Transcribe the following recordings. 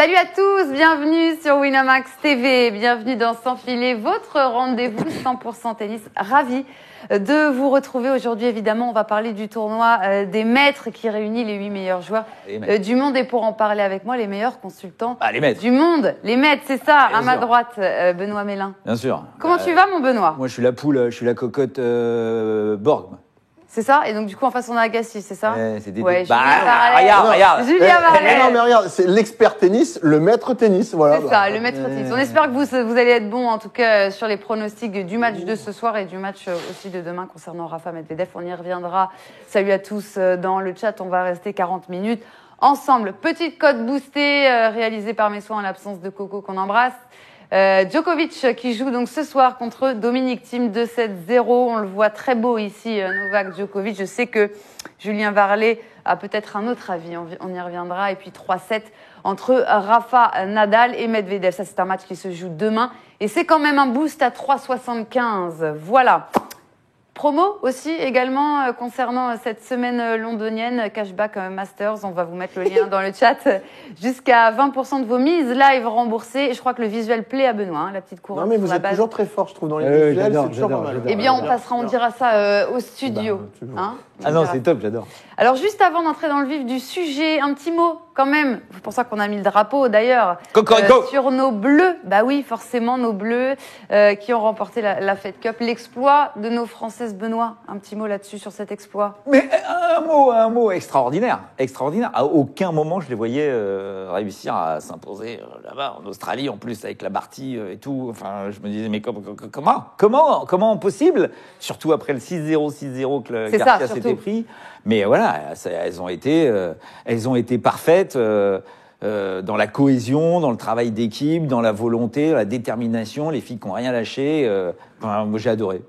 Salut à tous, bienvenue sur Winamax TV, bienvenue dans Sans Filet, votre rendez-vous 100% tennis. Ravi de vous retrouver aujourd'hui. Évidemment, on va parler du tournoi des maîtres qui réunit les 8 meilleurs joueurs du monde. Et pour en parler avec moi, les meilleurs consultants du monde. Les maîtres, c'est ça, à ma droite, Benoît Mélin. Bien sûr. Comment tu vas, mon Benoît? Moi, je suis la poule, je suis la cocotte Borg. C'est ça? Et donc, du coup, en face, on a Agassi, c'est ça? C'est des regarde. Julien Varlet. Non, mais regarde, c'est l'expert tennis, le maître tennis, voilà. C'est ça, le maître tennis. On espère que vous allez être bon, en tout cas, sur les pronostics du match de ce soir et du match aussi de demain concernant Rafa Medvedev. On y reviendra. Salut à tous dans le chat. On va rester 40 minutes ensemble. Petite cote boostée réalisée par mes soins en l'absence de Coco qu'on embrasse. Djokovic qui joue donc ce soir contre Dominic Thiem 2-7-0. On le voit très beau ici, Novak Djokovic. Je sais que Julien Varlet a peut-être un autre avis, on y reviendra. Et puis 3-7 entre Rafa Nadal et Medvedev. Ça, c'est un match qui se joue demain. Et c'est quand même un boost à 3,75. Voilà. Promo aussi également concernant cette semaine londonienne, Cashback Masters. On va vous mettre le lien dans le chat. Jusqu'à 20% de vos mises live remboursées. Et je crois que le visuel plaît à Benoît, la petite couronne. Non, mais vous êtes toujours très fort, je trouve, dans les visuels. C'est toujours pas mal. Eh bien, on passera, on dira ça au studio. Ah non, c'est top, j'adore. Alors, juste avant d'entrer dans le vif du sujet, un petit mot quand même. C'est pour ça qu'on a mis le drapeau d'ailleurs. Sur nos bleus. Bah oui, forcément, nos bleus qui ont remporté la Fed Cup. L'exploit de nos Françaises, Benoît. Un petit mot là-dessus sur cet exploit. Mais un mot extraordinaire. Extraordinaire. À aucun moment, je les voyais réussir à s'imposer là-bas, en Australie, en plus, avec la Barty et tout. Enfin, je me disais, mais comment possible? Surtout après le 6-0, 6-0 que le Garcia s'était pris. Mais voilà, elles ont été parfaites dans la cohésion, dans le travail d'équipe, dans la volonté, dans la détermination. Les filles qui n'ont rien lâché. Moi, j'ai adoré.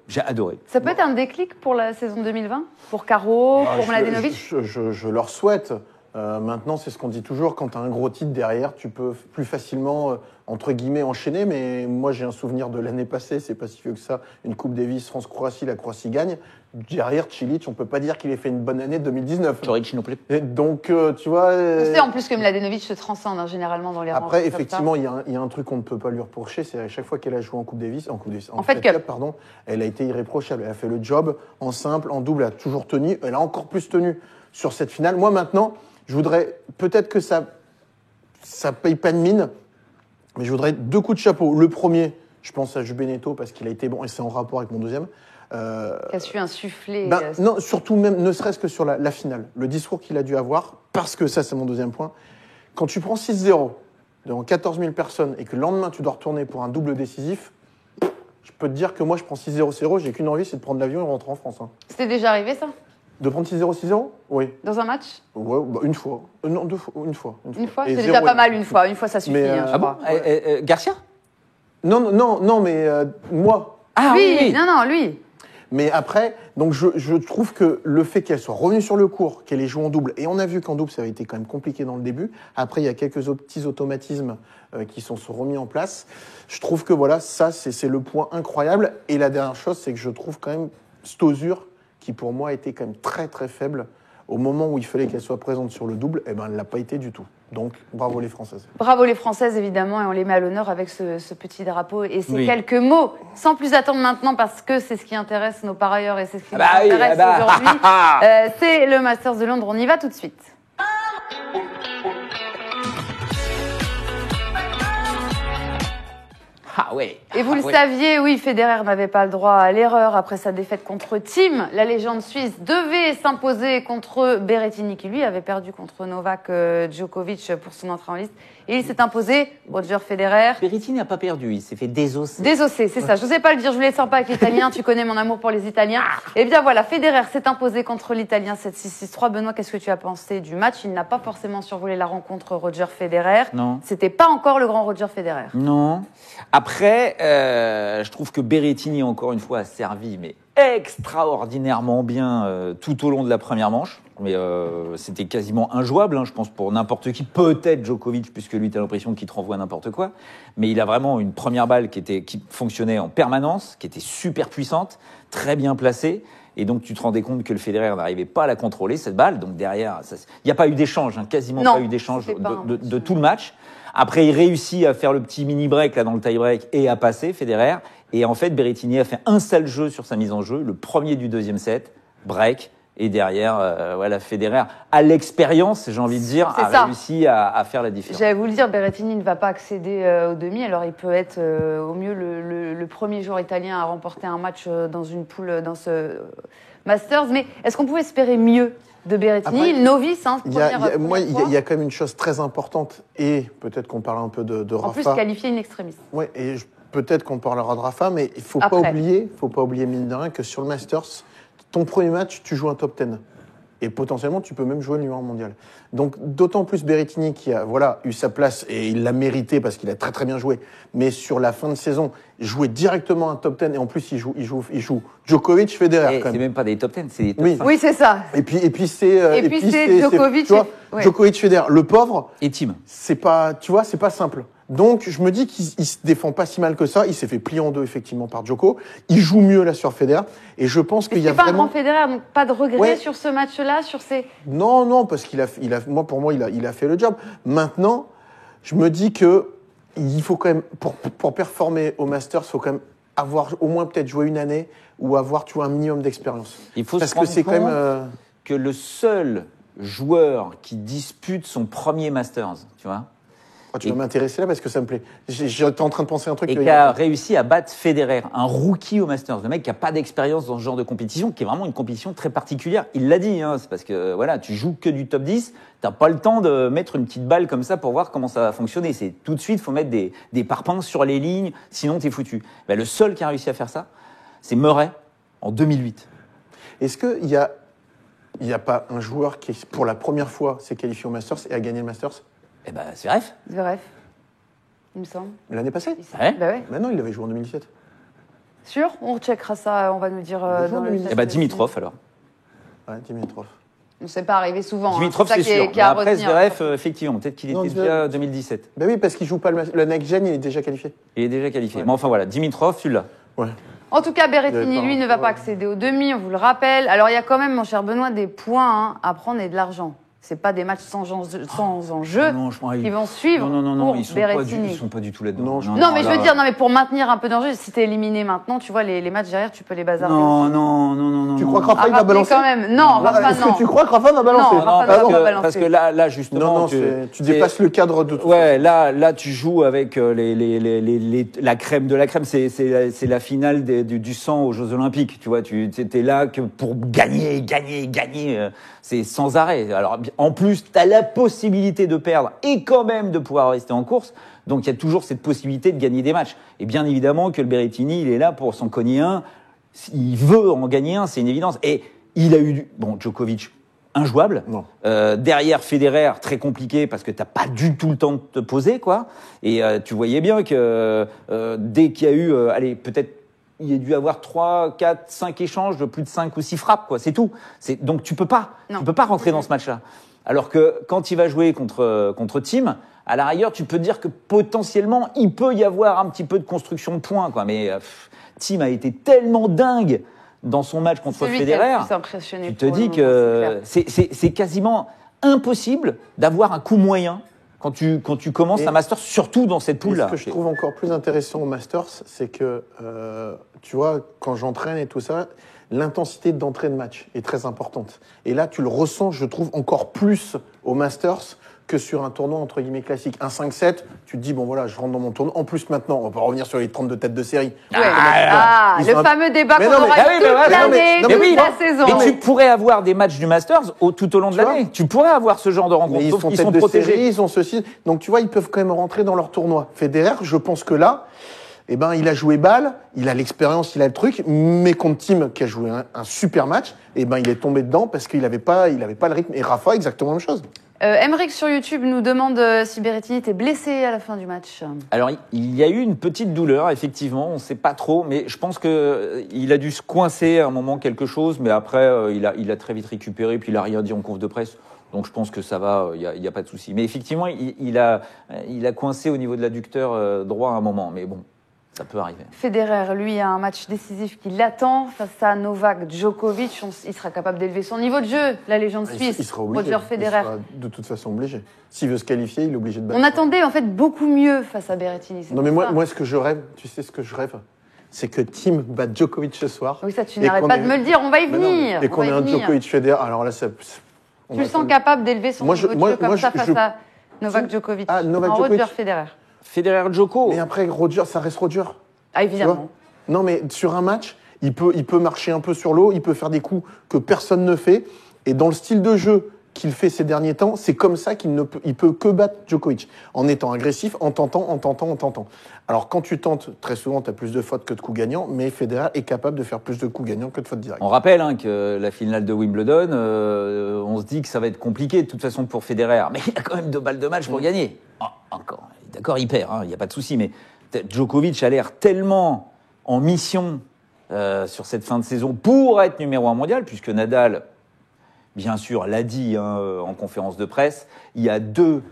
Ça peut être un déclic pour la saison 2020? Pour Caro, pour Mladenovic? Je leur souhaite. Maintenant, c'est ce qu'on dit toujours, quand tu as un gros titre derrière, tu peux plus facilement, entre guillemets, enchaîner. Mais moi, j'ai un souvenir de l'année passée, c'est pas si vieux que ça, une Coupe Davis France-Croatie, la Croatie gagne. Derrière, Cilic, on peut pas dire qu'il ait fait une bonne année 2019. Cilic non plus. Et donc, tu vois... Tu sais, en plus que Mladenovic se transcende généralement dans les rangs. Après, effectivement, il y a un truc qu'on ne peut pas lui reprocher, c'est à chaque fois qu'elle a joué en Fed Cup, pardon, elle a été irréprochable. Elle a fait le job en simple, en double, elle a toujours tenu. Elle a encore plus tenu sur cette finale. Moi, maintenant, je voudrais, peut-être que ça paye pas de mine, mais je voudrais 2 coups de chapeau. Le premier, je pense à Jubenetto parce qu'il a été bon et c'est en rapport avec mon deuxième. Qui a su insuffler. Non, surtout même, ne serait-ce que sur la finale. Le discours qu'il a dû avoir, parce que ça, c'est mon deuxième point. Quand tu prends 6-0 devant 14 000 personnes et que le lendemain, tu dois retourner pour un double décisif, je peux te dire que moi, je prends 6-0-0, j'ai qu'une envie, c'est de prendre l'avion et rentrer en France. C'était déjà arrivé, ça? De prendre 6-0-6-0? Oui. Dans un match? Ouais, une fois. Non, une fois. Une fois? C'est déjà pas mal, une fois. Une fois, ça suffit. Ah bon? Garcia? Non, mais moi. Ah oui. Non, lui. Mais après, donc je trouve que le fait qu'elle soit revenue sur le court, qu'elle ait joué en double, et on a vu qu'en double, ça avait été quand même compliqué dans le début. Après, il y a quelques petits automatismes qui sont remis en place. Je trouve que voilà, ça, c'est le point incroyable. Et la dernière chose, c'est que je trouve quand même Stosur, qui pour moi était quand même très très faible, au moment où il fallait qu'elle soit présente sur le double, elle ne l'a pas été du tout. Donc, bravo les Françaises. Bravo les Françaises, évidemment, et on les met à l'honneur avec ce petit drapeau et ces quelques mots. Sans plus attendre maintenant, parce que c'est ce qui intéresse nos parieurs et c'est ce qui nous intéresse aujourd'hui. C'est le Masters de Londres, on y va tout de suite. Ah ouais. Et vous le saviez, oui, Federer n'avait pas le droit à l'erreur après sa défaite contre Thiem. La légende suisse devait s'imposer contre Berrettini, qui lui avait perdu contre Novak Djokovic pour son entrée en liste. Et il s'est imposé, Roger Federer. Berrettini n'a pas perdu, il s'est fait désosser. Désosser, c'est ça. Je n'osais pas le dire, je voulais être sympa avec l'italien. Tu connais mon amour pour les Italiens. Et bien voilà, Federer s'est imposé contre l'Italien 7-6-6-3. Benoît, qu'est-ce que tu as pensé du match? Il n'a pas forcément survolé la rencontre Roger Federer. Non. C'était pas encore le grand Roger Federer. Non. Après, je trouve que Berrettini, encore une fois, a servi, mais extraordinairement bien tout au long de la première manche. Mais c'était quasiment injouable, je pense, pour n'importe qui. Peut-être Djokovic, puisque lui, tu as l'impression qu'il te renvoie n'importe quoi. Mais il a vraiment une première balle qui fonctionnait en permanence, qui était super puissante, très bien placée. Et donc, tu te rendais compte que le Federer n'arrivait pas à la contrôler, cette balle. Donc, derrière, il n'y a pas eu d'échange, quasiment Non, pas eu d'échange c'était pas de tout le match. Après, il réussit à faire le petit mini-break là dans le tie-break et à passer, Federer. Et en fait, Berrettini a fait un sale jeu sur sa mise en jeu, le premier du deuxième set, break. Et derrière, voilà, Federer, à l'expérience, j'ai envie de dire, a réussi à faire la différence. J'allais vous le dire, Berrettini ne va pas accéder au demi. Alors, il peut être au mieux le premier joueur italien à remporter un match dans une poule dans ce Masters. Mais est-ce qu'on pouvait espérer mieux de Berrettini, Après, novice, il y a quand même une chose très importante, et peut-être qu'on parle un peu de Rafa. En plus, qualifié in extremis. Ouais, et peut-être qu'on parlera de Rafa, mais il faut pas oublier, mine de rien, que sur le Masters, ton premier match, tu joues un top 10. Et potentiellement, tu peux même jouer le numéro 1 mondial. Donc, d'autant plus Berrettini qui a eu sa place, et il l'a mérité parce qu'il a très très bien joué. Mais sur la fin de saison, jouer directement un top 10, et en plus, il joue Djokovic, Federer. C'est même pas des top 10, c'est des top 5. Oui, c'est ça. Et puis c'est Djokovic. Tu vois, Djokovic, Federer. Le pauvre. Et Thiem. C'est pas simple. Donc, je me dis qu'il se défend pas si mal que ça. Il s'est fait plier en deux, effectivement, par Djoko. Il joue mieux, là, sur Federer. Et je pense qu'il y a vraiment... C'est pas vraiment... un grand Federer, donc pas de regret sur ce match-là, sur ces... Non, parce qu'il pour moi, il a fait le job. Maintenant, je me dis que il faut quand même, pour performer au Masters, il faut quand même avoir au moins peut-être joué une année ou avoir, tu vois, un minimum d'expérience. Il faut parce que c'est quand même... que le seul joueur qui dispute son premier Masters, tu vois, tu vas m'intéresser là parce que ça me plaît. J'étais en train de penser un truc. Et qui a réussi à battre Federer, un rookie au Masters, le mec qui n'a pas d'expérience dans ce genre de compétition, qui est vraiment une compétition très particulière. Il l'a dit, c'est parce que voilà, tu joues que du top 10, t'as pas le temps de mettre une petite balle comme ça pour voir comment ça va fonctionner. C'est tout de suite, faut mettre des parpaings sur les lignes, sinon t'es foutu. Ben, le seul qui a réussi à faire ça, c'est Murray en 2008. Est-ce qu'il y a pas un joueur qui, pour la première fois, s'est qualifié au Masters et a gagné le Masters? Eh ben, Zverev. Il me semble. L'année passée? Ouais. Bah ouais. Mais non, il avait joué en 2017. Sûr? On recheckera ça, on va nous dire dans le... Eh ben, Dimitrov, alors. Ouais, Dimitrov. C'est pas arrivé souvent. Dimitrov, c'est sûr. Mais après, Zverev, effectivement, peut-être qu'il était déjà 2017. Ben oui, parce qu'il joue pas le next gen, il est déjà qualifié. Il est déjà qualifié. Ouais. Mais enfin, voilà, Dimitrov, celui-là. Ouais. En tout cas, Berrettini, lui, ne va pas accéder aux demi, on vous le rappelle. Alors, il y a quand même, mon cher Benoît, des points à prendre et de l'argent. C'est pas des matchs sans enjeu qui vont suivre. Non, ils Berrettini. sont pas du tout là-dedans. Non, mais je veux dire, pour maintenir un peu d'enjeu, si t'es éliminé maintenant, tu vois, les matchs derrière, tu peux les bazarder. Non. Tu crois que Rafa va balancer quand même. Non, Rafa, Est-ce que tu crois que Rafa va balancer? Non, Rafa ne va pas balancer. Parce que là, justement, tu dépasses le cadre de tout. Ouais, là, tu joues avec la crème de la crème. C'est la finale du sang aux Jeux Olympiques. Tu vois, tu es là que pour gagner. C'est sans arrêt. Alors, en plus, tu as la possibilité de perdre et quand même de pouvoir rester en course. Donc, il y a toujours cette possibilité de gagner des matchs. Et bien évidemment que le Berrettini, il est là pour s'en cogner un. Il veut en gagner un, c'est une évidence. Et il a eu, Djokovic, injouable. Derrière Federer, très compliqué parce que t'as pas du tout le temps de te poser, quoi. Et tu voyais bien que dès qu'il y a eu, peut-être il y a dû avoir 3, 4, 5 échanges de plus de 5 ou 6 frappes, quoi. C'est tout. Donc tu peux pas rentrer dans ce match-là. Alors que quand il va jouer contre Thiem, à la rigueur, tu peux dire que potentiellement il peut y avoir un petit peu de construction de points, quoi. Mais Thiem a été tellement dingue dans son match contre Federer, tu te dis que c'est quasiment impossible d'avoir un coup moyen quand tu commences un Masters, surtout dans cette poule-là. Ce que je trouve encore plus intéressant au Masters, c'est que, tu vois, quand j'entraîne et tout ça, l'intensité d'entrée de match est très importante. Et là, tu le ressens, je trouve, encore plus au Masters que sur un tournoi entre guillemets classique. Un 5-7, tu te dis, bon voilà, je rentre dans mon tournoi. En plus, maintenant, on va pas revenir sur les 32 têtes de série. Le fameux débat qu'on aura toute l'année, toute la saison. Mais tu pourrais avoir des matchs du Masters tout au long de l'année. Tu pourrais avoir ce genre de rencontres. Ils sont protégés. Série, ils ont ceci. Donc, tu vois, ils peuvent quand même rentrer dans leur tournoi. Federer, je pense que là, il a joué balle, il a l'expérience, il a le truc, mais contre Thiem, qui a joué un super match, il est tombé dedans parce qu'il avait pas le rythme. Et Rafa, exactement la même chose. Emeric sur YouTube nous demande si Berrettini était blessé à la fin du match. Alors, il y a eu une petite douleur, effectivement, on ne sait pas trop, mais je pense qu'il a dû se coincer à un moment quelque chose, mais après, il a très vite récupéré, puis il n'a rien dit en conf de presse. Donc je pense que ça va, il y a pas de souci. Mais effectivement, il a coincé au niveau de l'adducteur droit à un moment. Mais bon, Ça peut arriver. Federer, lui, a un match décisif qui l'attend face à Novak Djokovic. Il sera capable d'élever son niveau de jeu, la légende suisse. Il sera obligé. Roger Federer. Il sera de toute façon obligé. S'il veut se qualifier, il est obligé de battre. On attendait en fait beaucoup mieux face à Berrettini. Non, mais moi, ce que je rêve, tu sais ce que je rêve, c'est que Thiem batte Djokovic ce soir. Oui, ça, tu n'arrêtes pas de me le dire. On va y venir. Et qu'on ait un Djokovic Federer. Alors là, ça. Tu le sens capable d'élever son niveau de jeu comme ça face à Novak Djokovic. Ah, Novak Djokovic. Roger Federer. Federer-Djoko. Mais après, Roger, ça reste Roger. Ah, évidemment. Non, mais sur un match, il peut marcher un peu sur l'eau, il peut faire des coups que personne ne fait. Et dans le style de jeu qu'il fait ces derniers temps, c'est comme ça il peut que battre Djokovic. En étant agressif, en tentant. Alors, quand tu tentes, très souvent, tu as plus de fautes que de coups gagnants, mais Federer est capable de faire plus de coups gagnants que de fautes directes. On rappelle que la finale de Wimbledon, on se dit que ça va être compliqué de toute façon pour Federer. Mais il a quand même 2 balles de match pour gagner. Encore. D'accord, il perd, il n'y a pas de souci. Mais Djokovic a l'air tellement en mission sur cette fin de saison pour être numéro 1 mondial, puisque Nadal, bien sûr, l'a dit en conférence de presse, il y a 2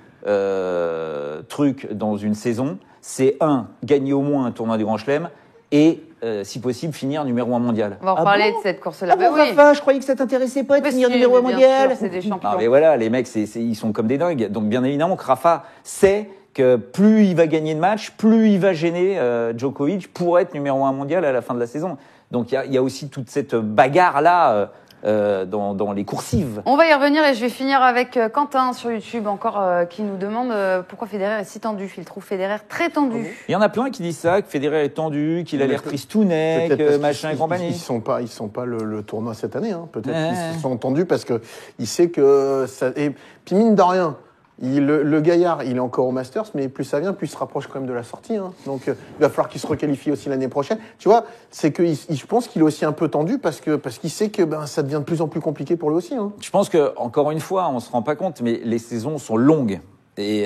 trucs dans une saison. C'est gagner au moins un tournoi du Grand Chelem et, si possible, finir numéro 1 mondial. On va en parler de cette course-là. Bon, Rafa, je croyais que ça t'intéressait pas de finir numéro 1 mondial. Sûr, c'est des champions. Non, mais voilà, les mecs, ils sont comme des dingues. Donc, bien évidemment, que Rafa sait que plus il va gagner de matchs, plus il va gêner Djokovic pour être numéro 1 mondial à la fin de la saison. Donc, il y a aussi toute cette bagarre-là dans les coursives. On va y revenir et je vais finir avec Quentin sur YouTube encore qui nous demande pourquoi Federer est si tendu. Il trouve Federer très tendu. Il y en a plein qui disent ça, que Federer est tendu, qu'il a l'air tristounet, que machin et compagnie. Ils sont pas le tournoi cette année. Peut-être qu'ils se sont tendus parce qu'il sait que ça. Et puis mine de rien. Le gaillard, il est encore au Masters, mais plus ça vient, plus il se rapproche quand même de la sortie. Donc, il va falloir qu'il se requalifie aussi l'année prochaine. Tu vois, c'est que je pense qu'il est aussi un peu tendu parce qu'il sait que ça devient de plus en plus compliqué pour lui aussi. Je pense que encore une fois, on se rend pas compte, mais les saisons sont longues. Et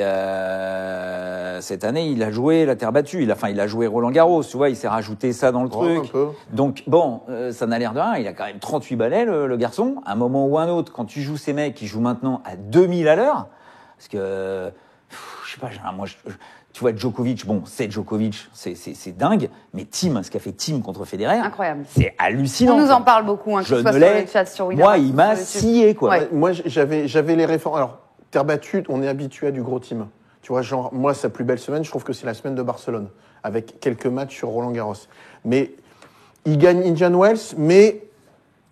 cette année, il a joué la terre battue. Il a joué Roland Garros. Tu vois, il s'est rajouté ça dans le truc. Donc bon, ça n'a l'air de rien. Il a quand même 38 balais, le garçon. À un moment ou un autre, quand tu joues ces mecs qui jouent maintenant à 2000 à l'heure. Parce que, je sais pas, tu vois, Djokovic, c'est Djokovic, c'est dingue, mais ce qu'a fait Thiem contre Federer, incroyable. C'est hallucinant. On nous en parle beaucoup, que ce soit sur les chats, sur Winamax. Moi, il m'a scié, quoi. Ouais. Moi, j'avais les références. Alors, terre battue, on est habitué à du gros Thiem. Tu vois, genre, moi, sa plus belle semaine, je trouve que c'est la semaine de Barcelone, avec quelques matchs sur Roland Garros. Mais il gagne Indian Wells, mais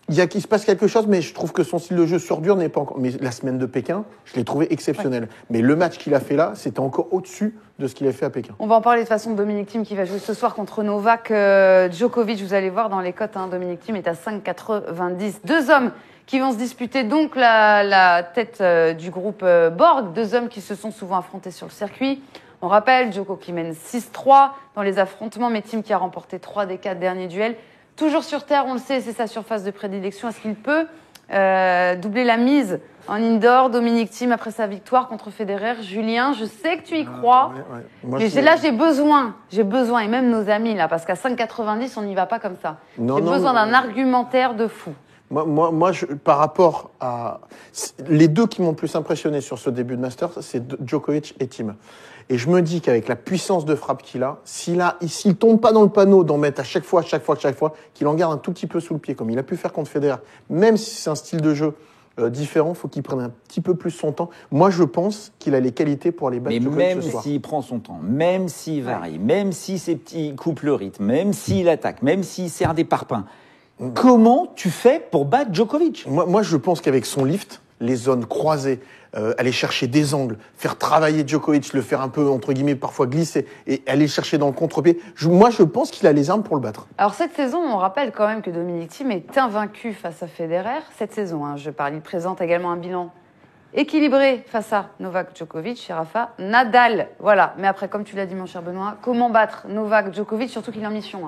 il se passe quelque chose, mais je trouve que son style de jeu sur dur n'est pas encore. Mais la semaine de Pékin, je l'ai trouvé exceptionnel. Ouais. Mais le match qu'il a fait là, c'était encore au-dessus de ce qu'il a fait à Pékin. On va en parler de façon. Dominic Thiem qui va jouer ce soir contre Novak Djokovic. Vous allez voir dans les cotes, Dominic Thiem est à 5,90. 2 hommes qui vont se disputer donc la tête du groupe Borg. 2 hommes qui se sont souvent affrontés sur le circuit. On rappelle, Djoko qui mène 6-3 dans les affrontements, mais Thiem qui a remporté 3 des 4 derniers duels. Toujours sur terre, on le sait, c'est sa surface de prédilection. Est-ce qu'il peut doubler la mise en indoor, Dominic Thiem, après sa victoire contre Federer? Julien, je sais que tu y crois, mais là, j'ai besoin, et même nos amis, là, parce qu'à 5,90, on n'y va pas comme ça. J'ai besoin d'un argumentaire de fou. Moi, par rapport à... Les 2 qui m'ont le plus impressionné sur ce début de Masters, c'est Djokovic et Thiem. Et je me dis qu'avec la puissance de frappe qu'il a, s'il tombe pas dans le panneau d'en mettre à chaque fois, qu'il en garde un tout petit peu sous le pied, comme il a pu faire contre Federer, même si c'est un style de jeu différent, il faut qu'il prenne un petit peu plus son temps. Moi, je pense qu'il a les qualités pour aller battre Djokovic ce soir. Même s'il prend son temps, même s'il varie, même si ses petits coupent le rythme, même s'il attaque, même s'il sert des parpaings, comment tu fais pour battre Djokovic? Moi, je pense qu'avec son lift, les zones croisées, aller chercher des angles, faire travailler Djokovic, le faire un peu, entre guillemets, parfois glisser, et aller chercher dans le contre-pied. Moi, je pense qu'il a les armes pour le battre. Alors, cette saison, on rappelle quand même que Dominic Thiem est invaincu face à Federer. Cette saison, je parle, il présente également un bilan équilibré face à Novak Djokovic et Rafa Nadal. Voilà. Mais après, comme tu l'as dit, mon cher Benoît, comment battre Novak Djokovic, surtout qu'il est en mission,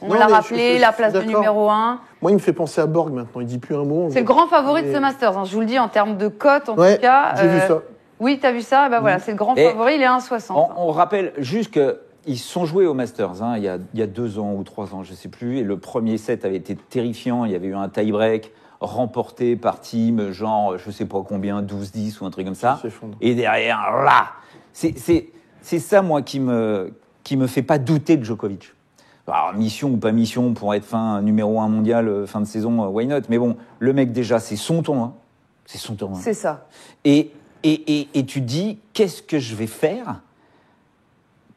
On l'a rappelé, la place de numéro 1. Moi, il me fait penser à Borg maintenant. Il dit plus un mot. C'est le grand favori de ce Masters. Je vous le dis en termes de cote, en tout cas. J'ai vu ça. Oui, t'as vu ça. Voilà, c'est le grand favori. Il est à 1,60. On rappelle juste qu'ils se sont joués au Masters il y a 2 ans ou 3 ans, je ne sais plus. Et le premier set avait été terrifiant. Il y avait eu un tie-break remporté par Thiem, genre, je ne sais pas combien, 12-10 ou un truc comme ça. Et derrière, là, c'est ça, moi, qui me fait pas douter de Djokovic. Alors, mission ou pas mission pour être numéro 1 mondial, fin de saison, why not? Mais bon, le mec, déjà, c'est son tournoi. C'est son tournoi. C'est ça. Et tu te dis, qu'est-ce que je vais faire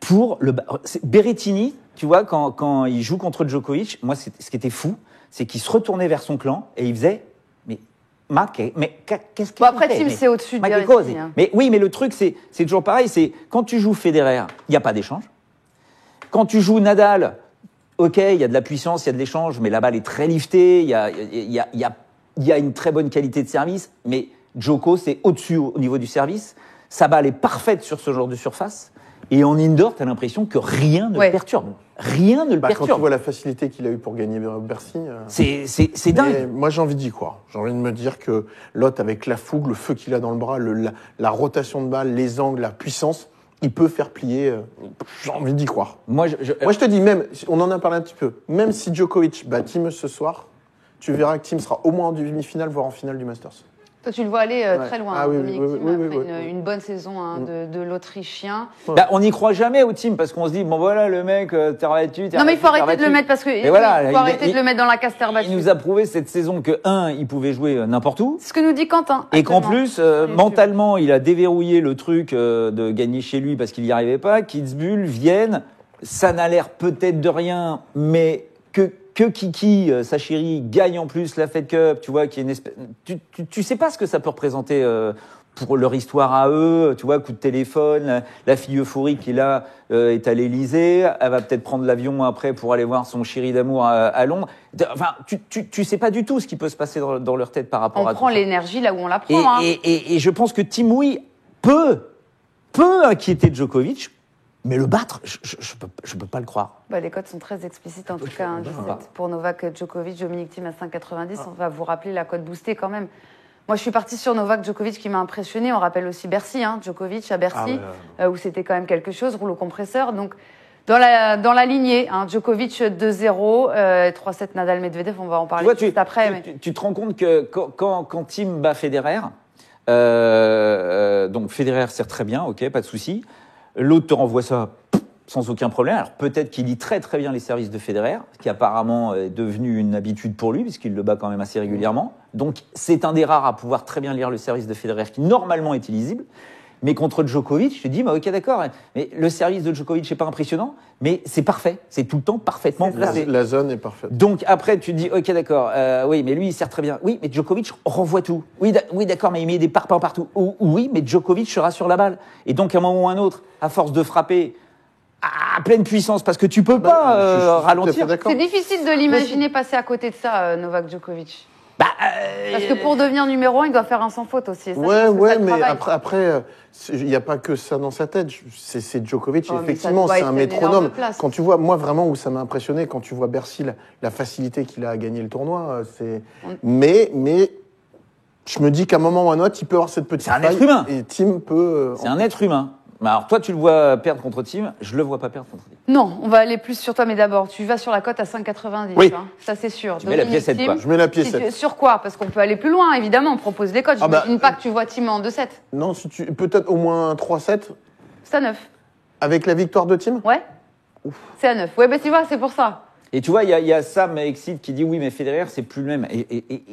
pour le... Berrettini, tu vois, quand il joue contre Djokovic, moi, ce qui était fou, c'est qu'il se retournait vers son clan et il faisait... Mais qu'est-ce qu'il fait? Après, Thiem, c'est au-dessus de Berrettini. Hein. Mais oui, mais le truc, c'est toujours pareil. C'est quand tu joues Federer, il n'y a pas d'échange. Quand tu joues Nadal, ok, il y a de la puissance, il y a de l'échange, mais la balle est très liftée, il y a une très bonne qualité de service. Mais Djoko, c'est au-dessus au niveau du service. Sa balle est parfaite sur ce genre de surface. Et en indoor, tu as l'impression que rien ne le perturbe. Rien ne le perturbe. Quand tu vois la facilité qu'il a eue pour gagner Bercy... C'est dingue. Moi, j'ai envie d'y croire. J'ai envie de me dire que Lotte, avec la fougue, le feu qu'il a dans le bras, la rotation de balle, les angles, la puissance, il peut faire plier. J'ai envie d'y croire. Moi, je te dis, même, on en a parlé un petit peu, même si Djokovic bat Thiem ce soir, tu verras que Thiem sera au moins en demi-finale, voire en finale du Masters. Toi, tu le vois aller très loin. Ah, oui, Dominic oui, Thiem, oui, après une bonne saison de l'Autrichien. Bah, on n'y croit jamais au Thiem parce qu'on se dit, bon voilà, le mec, terre battue. Non, mais il faut arrêter de le mettre parce que. Voilà, faut arrêter de le mettre dans la case terre battue. Il nous a prouvé cette saison que, il pouvait jouer n'importe où. C'est ce que nous dit Quentin. Et qu'en plus, mentalement, il a déverrouillé le truc de gagner chez lui parce qu'il n'y arrivait pas. Kitzbühel, Vienne, ça n'a l'air peut-être de rien, mais que Kiki, sa chérie, gagne en plus la Fed Cup, tu vois, qui est une espèce... Tu sais pas ce que ça peut représenter pour leur histoire à eux, tu vois, coup de téléphone, la fille euphorique qui là est à l'Élysée, elle va peut-être prendre l'avion après pour aller voir son chéri d'amour à Londres. Enfin, tu sais pas du tout ce qui peut se passer dans leur tête par rapport à tout ça. On prend l'énergie là où on la prend. Et je pense que Thiem Bouy peut inquiéter Djokovic. Mais le battre, je peux pas le croire. Bah, les cotes sont très explicites en tout cas. 17 pour Novak Djokovic, Dominic Thiem à 5,90. On va vous rappeler la cote boostée quand même. Moi, je suis partie sur Novak Djokovic qui m'a impressionné. On rappelle aussi Bercy, Djokovic à Bercy, où c'était quand même quelque chose, rouleau compresseur. Donc, dans la lignée, Djokovic 2-0, 3-7 Nadal Medvedev, on va en parler juste après. Tu te rends compte que quand Thiem bat Federer, donc Federer sert très bien, ok, pas de souci. L'autre te renvoie ça sans aucun problème. Alors peut-être qu'il lit très très bien les services de Federer, ce qui apparemment est devenu une habitude pour lui, puisqu'il le bat quand même assez régulièrement. Donc c'est un des rares à pouvoir très bien lire le service de Federer, qui normalement est illisible. Mais contre Djokovic, je te dis, ok d'accord, mais le service de Djokovic n'est pas impressionnant, mais c'est parfait, c'est tout le temps parfaitement placé. La zone est parfaite. Donc après tu te dis, ok d'accord, oui mais lui il sert très bien. Oui mais Djokovic renvoie tout. Oui d'accord, mais il met des parpaings partout. Oui mais Djokovic sera sur la balle. Et donc à un moment ou à un autre, à force de frapper à pleine puissance, parce que tu peux pas ralentir. C'est difficile de l'imaginer passer à côté de ça, Novak Djokovic. Parce que pour devenir numéro 1, il doit faire un sans faute aussi. Ouais, mais après, il n'y a pas que ça dans sa tête. C'est Djokovic, effectivement, c'est un métronome. Quand tu vois, moi vraiment, où ça m'a impressionné, quand tu vois Bercy, la facilité qu'il a à gagner le tournoi, mais je me dis qu'à un moment ou à un autre, il peut avoir cette petite faille. C'est un être humain. Et Thiem peut... C'est un être humain. Alors toi, tu le vois perdre contre Thiem, je le vois pas perdre contre Thiem. Non, on va aller plus sur toi, mais d'abord, tu vas sur la cote à 5,90. Oui. Ça, c'est sûr. Tu mets la piécette, quoi. Je mets la piécette. Sur quoi? Parce qu'on peut aller plus loin, évidemment. On propose les cotes. J'imagine pas que tu vois Thiem en 2-7. Non, peut-être au moins 3-7. C'est à 9. Avec la victoire de Thiem? Ouais. Ouf. C'est à 9. Ouais, tu vois, c'est pour ça. Et tu vois, il y a Sam Exit qui dit oui, mais Federer, c'est plus le même. Et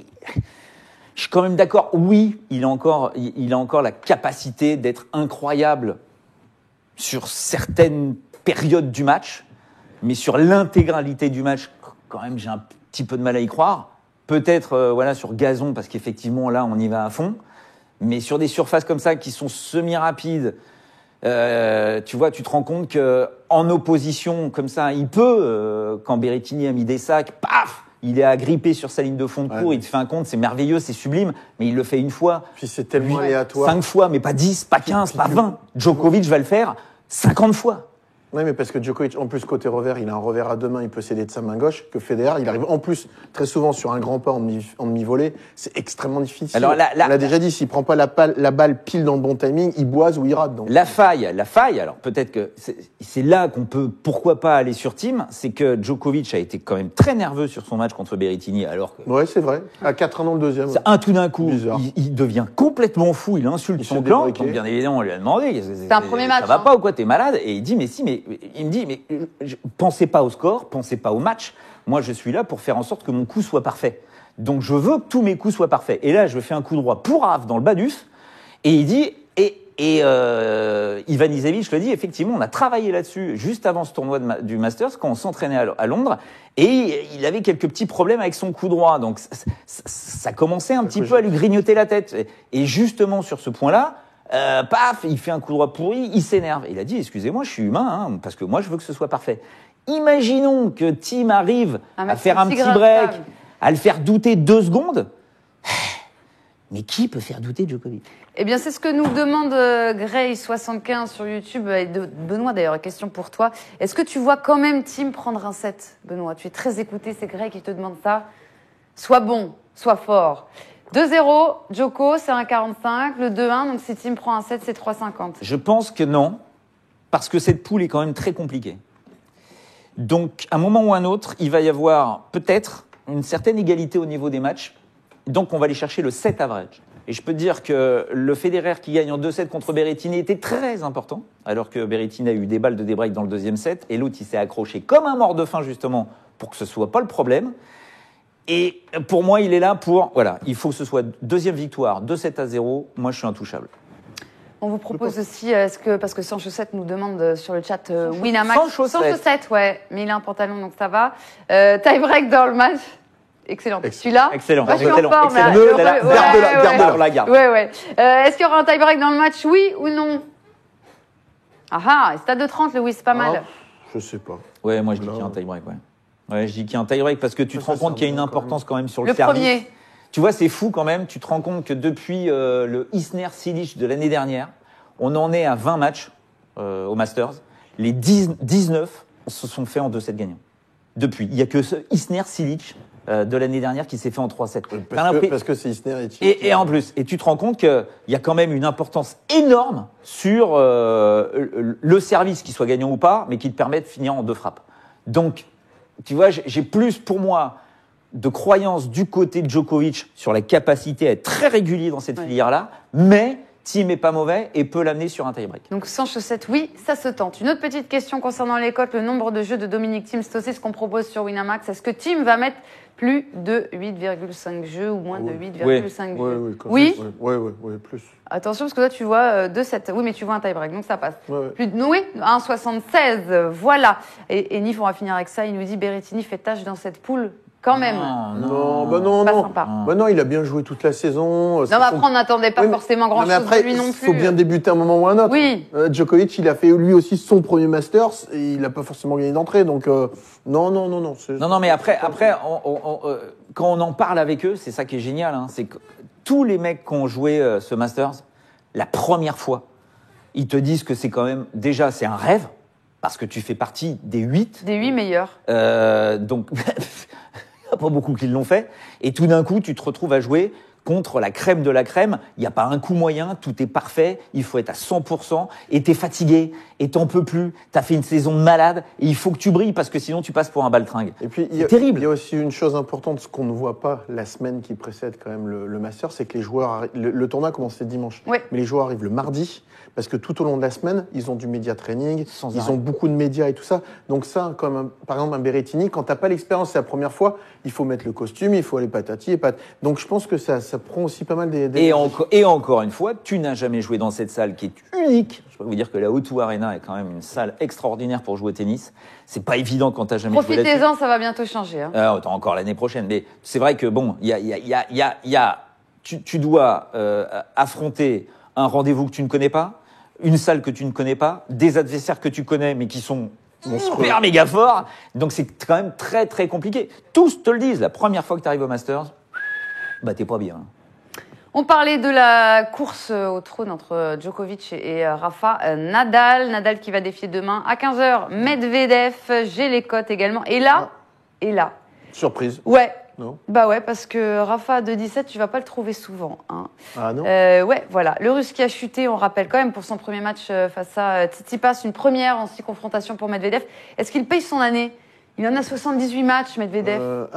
je suis quand même d'accord. Oui, il a encore la capacité d'être incroyable sur certaines périodes du match, mais sur l'intégralité du match, quand même, j'ai un petit peu de mal à y croire. Peut-être, sur gazon, parce qu'effectivement, là, on y va à fond. Mais sur des surfaces comme ça, qui sont semi-rapides, tu vois, tu te rends compte qu'en opposition, comme ça, il peut, quand Berrettini a mis des sacs, paf, il est agrippé sur sa ligne de fond de cours, il te fait un compte, c'est merveilleux, c'est sublime, mais il le fait une fois. Puis c'est tellement aléatoire. 5 fois, mais pas 10, pas 15, pas 20. Djokovic va le faire 50 fois. Oui, mais parce que Djokovic, en plus, côté revers, il a un revers à deux mains, il peut céder de sa main gauche, que Federer, il arrive en plus très souvent sur un grand pas en demi-volée. C'est extrêmement difficile. Alors, on l'a déjà dit, s'il prend pas la balle pile dans le bon timing, il boise ou il rate. Donc. La faille, alors peut-être que c'est là qu'on peut, pourquoi pas, aller sur Thiem, c'est que Djokovic a été quand même très nerveux sur son match contre Berrettini, alors que... Ouais, c'est vrai. À 4 ans dans le deuxième. C'est un tout d'un coup, il devient complètement fou, il insulte son clan, donc bien évidemment, on lui a demandé, c'est un premier match. Ça va pas ou quoi, t'es malade? Et il dit, mais si, mais il me dit, mais pensez pas au score, pensez pas au match. Moi, je suis là pour faire en sorte que mon coup soit parfait. Donc, je veux que tous mes coups soient parfaits. Et là, je fais un coup droit pour Rafa dans le bas d'uf. Et il dit, Ivan Izevich le dit, effectivement, on a travaillé là-dessus juste avant ce tournoi du Masters, quand on s'entraînait à Londres. Et il avait quelques petits problèmes avec son coup droit. Donc, ça commençait un petit peu à lui grignoter la tête. Et justement, sur ce point-là, paf, il fait un coup droit pourri, il s'énerve. Il a dit, excusez-moi, je suis humain, hein, parce que moi, je veux que ce soit parfait. Imaginons que Tim arrive à faire un petit break, à le faire douter 2 secondes. Mais qui peut faire douter Djokovic? Eh bien, c'est ce que nous demande Gray75 sur YouTube. Et Benoît, d'ailleurs, question pour toi. Est-ce que tu vois quand même Tim prendre un set, Benoît? Tu es très écouté, c'est Gray qui te demande ça. Sois bon, sois fort. 2-0, Djoko, c'est 1,45. Le 2-1, donc si Tim prend un set, c'est 3,50. Je pense que non, parce que cette poule est quand même très compliquée. Donc, à un moment ou à un autre, il va y avoir peut-être une certaine égalité au niveau des matchs. Donc, on va aller chercher le set average. Et je peux te dire que le Federer qui gagne en 2-7 contre Berrettini était très important, alors que Berrettini a eu des balles de débreak dans le deuxième set, et l'autre, il s'est accroché comme un mort de faim, justement, pour que ce soit pas le problème. Et pour moi, il est là pour... Voilà, il faut que ce soit deuxième victoire, 2-7-0. Moi, je suis intouchable. On vous propose aussi, parce que Sancho 7 nous demande sur le chat Winamax. Sancho 7, ouais, mais il a un pantalon, donc ça va. Tie-break dans le match. Excellent. Tu l'as? Excellent. Moi, je suis Excellent. en forme, Excellent. Garde. Ouais. Est-ce qu'il y aura un tie-break dans le match? Oui ou non? Ah, stade de 30, Louis, c'est pas mal. Je sais pas. Ouais, moi, je dis qu'il y a un tie-break, ouais. Ouais, je dis qu'il y a un tie-break parce que tu te rends compte qu'il y a une importance quand même sur le service. Premier. Tu vois, c'est fou quand même. Tu te rends compte que depuis le Isner-Silic de l'année dernière, on en est à 20 matchs au Masters. Les 19 se sont faits en 2-7 gagnants. Depuis. Il n'y a que ce Isner-Silic de l'année dernière qui s'est fait en 3-7. Parce que c'est Isner et en plus, et tu te rends compte qu'il y a quand même une importance énorme sur le service, qu'il soit gagnant ou pas, mais qui te permet de finir en 2 frappes. Donc, tu vois, j'ai plus pour moi de croyance du côté de Djokovic sur la capacité à être très régulier dans cette filière-là, mais Tim est pas mauvais et peut l'amener sur un tie-break. Donc sans chaussette, oui, ça se tente. Une autre petite question concernant les cotes, le nombre de jeux de Dominic Thiem, c'est aussi ce qu'on propose sur Winamax. Est-ce que Thiem va mettre plus de 8,5 jeux ou moins de 8,5 jeux? Oui, plus. Attention, parce que là, tu vois 2,7. Oui, mais tu vois un tie-break, donc ça passe. Plus de 1,76. Voilà. Et Nif, on va finir avec ça. Il nous dit Berrettini fait tâche dans cette poule. Quand même. Non, il a bien joué toute la saison. Non, mais après, on n'attendait pas forcément grand-chose de lui non plus. Il faut bien débuter à un moment ou à un autre. Oui. Djokovic, il a fait lui aussi son premier Masters et il n'a pas forcément gagné d'entrée. Donc, non. Non, mais après quand on en parle avec eux, c'est ça qui est génial. Hein, c'est que tous les mecs qui ont joué ce Masters, la première fois, ils te disent que c'est quand même, déjà, c'est un rêve. Parce que tu fais partie des 8. Des 8 meilleurs. Donc, il n'y a pas beaucoup qui l'ont fait. Et tout d'un coup, tu te retrouves à jouer contre la crème de la crème. Il n'y a pas un coup moyen, tout est parfait. Il faut être à 100%. Et t'es fatigué, et t'en peux plus. T'as fait une saison de malade, et il faut que tu brilles, parce que sinon tu passes pour un baltringue. Et puis, terrible. Il y a aussi une chose importante, ce qu'on ne voit pas la semaine qui précède quand même le Master, c'est que les joueurs, le tournoi a commencé dimanche. Oui. Mais les joueurs arrivent le mardi. Parce que tout au long de la semaine, ils ont du média training, ils ont beaucoup de médias et tout ça. Donc ça, comme par exemple un Berrettini, quand t'as pas l'expérience, c'est la première fois, il faut mettre le costume, il faut aller patati et pat. Donc je pense que ça prend aussi pas mal des... Et encore une fois, tu n'as jamais joué dans cette salle qui est unique. Je peux vous dire que la O2 Arena est quand même une salle extraordinaire pour jouer au tennis. C'est pas évident quand t'as jamais joué là-dessus. Profitez-en, ça va bientôt changer. Hein. T'as encore l'année prochaine. Mais c'est vrai que bon, tu dois affronter un rendez-vous que tu ne connais pas, une salle que tu ne connais pas, des adversaires que tu connais mais qui sont super méga forts. Donc c'est quand même très très compliqué. Tous te le disent, la première fois que tu arrives au Masters, bah t'es pas bien. On parlait de la course au trône entre Djokovic et Rafa. Nadal qui va défier demain à 15h. Medvedev, j'ai les cotes également. Et là. Surprise. Ouais. Non. Bah ouais, parce que Rafa de 17, tu vas pas le trouver souvent. Hein. Ah non. Ouais, voilà. Le Russe qui a chuté, on rappelle quand même pour son premier match face à Tsitsipas, une première en 6 confrontations pour Medvedev. Est-ce qu'il paye son année? Il en a 78 matchs, Medvedev.